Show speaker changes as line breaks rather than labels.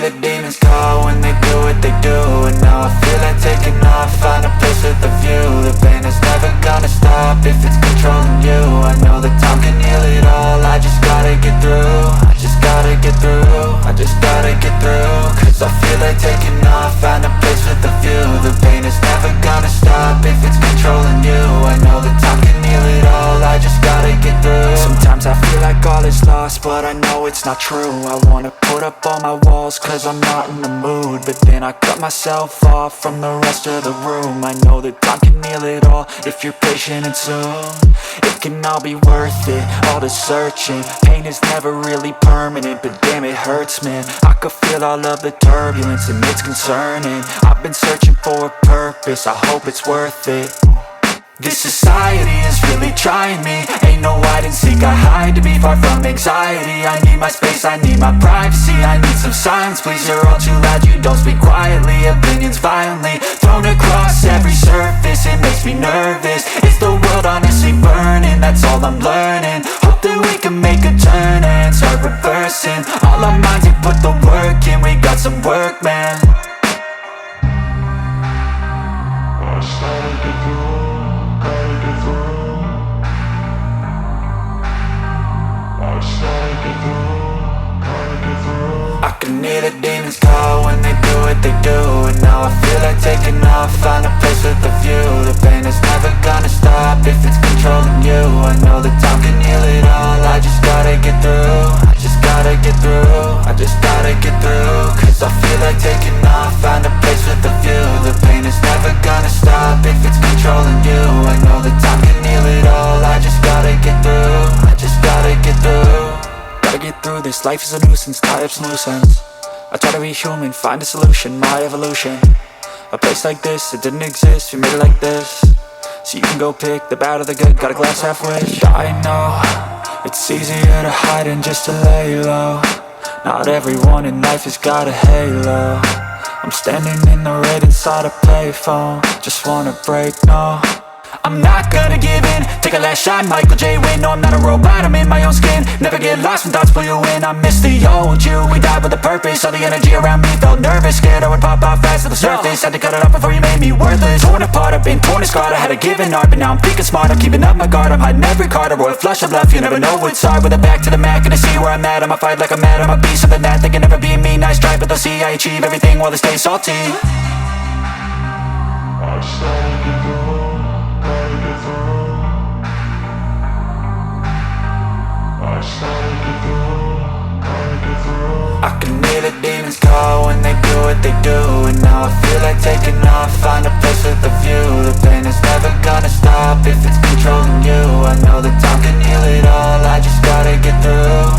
hear the demons call when they do what they do. And now I feel like taking off, find a place with a view. The pain is never gonna stop if it's controlling you. I know that time can heal it all, I just gotta get through. I just gotta get through, I just gotta get through. Cause I feel like taking off, find a place with a view. The pain is never gonna stop if it's controlling you. I know that time can heal it all, I just gotta get through. Sometimes I feel like all is lost, but I know it's not true. I wanna put up all my walls cause I'm not in the mood, but then I cut myself off from the rest of the room. I know that time can heal it all if you're patient and soon. It can all be worth it, all the searching. Pain is never really permanent, but damn it hurts, man. I could feel all of the turbulence and it's concerning. I've been searching for a purpose, I hope it's worth it. This society is really trying me. Ain't no hide and seek, I hide to be far from anxiety. I need my space, I need my privacy. I need some silence, please, you're all too loud. You don't speak quietly, opinions violently thrown across every surface. It makes me nervous, it's the world honestly burning. That's all I'm learning, hope that we can make a turn and start reversing. All our minds, we put the work in, we got some work, man. I can hear the demons call when they do what they do. And now I feel like taking off, find a place with a view. The pain is never gonna stop if it's controlling you. I know that time can heal it all, I just gotta get through. I just gotta get through, I just gotta get through. Cause I feel like taking off, find a place with a view. The pain is never gonna stop if it's controlling you. I know that time can heal it all, I just gotta get through. I just gotta get through. Gotta get through this, life is a nuisance, tie up some loose ends. I try to be human, find a solution, my evolution. A place like this, it didn't exist, we made it like this. So you can go pick the bad or the good, got a glass halfway. I know, it's easier to hide than just to lay low. Not everyone in life has got a halo. I'm standing in the red inside a payphone, just wanna break, no. I'm not gonna give in, take a last shot, Michael J. Win. No, I'm not a robot, I'm in my own skin. Never get lost when thoughts pull you in. I miss the old you, we died with a purpose. All the energy around me felt nervous, scared I would pop off fast to the surface. Had to cut it off before you made me worthless. Torn apart, I've been torn and scarred. I had a given art, but now I'm thinking smart. I'm keeping up my guard, I'm hiding every card. A royal flush of left, you never know what's hard. With a back to the mat, gonna see where I'm at. I'ma fight like I'm mad, I'ma be something that they can never be me. Nice try, but they'll see I achieve everything while they stay salty. I can hear the demons call when they do what they do. And now I feel like taking off, find a place with a view. The pain is never gonna stop if it's controlling you. I know that time can heal it all, I just gotta get through.